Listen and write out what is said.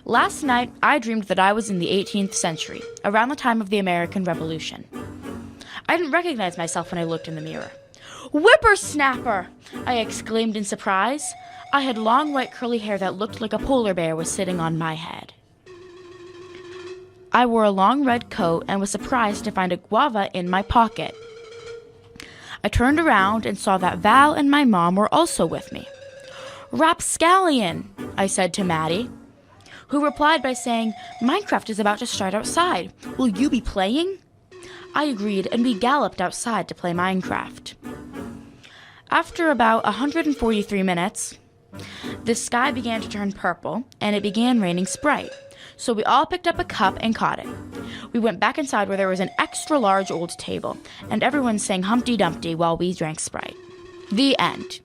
Last night, I dreamed that I was in the 18th century, around the time of the American Revolution. I didn't recognize myself when I looked in the mirror. "Whippersnapper!" I exclaimed in surprise. I had long white curly hair that looked like a polar bear was sitting on my head. I wore a long red coat and was surprised to find a guava in my pocket. I turned around and saw that Val and my mom were also with me. "Rapscallion," I said to Maddie, who replied by saying, "Minecraft is about to start outside. Will you be playing?" I agreed, and we galloped outside to play Minecraft. After about 143 minutes, the sky began to turn purple, and it began raining Sprite. So we all picked up a cup and caught it. We went back inside where there was an extra large old table, and everyone sang Humpty Dumpty while we drank Sprite. The end.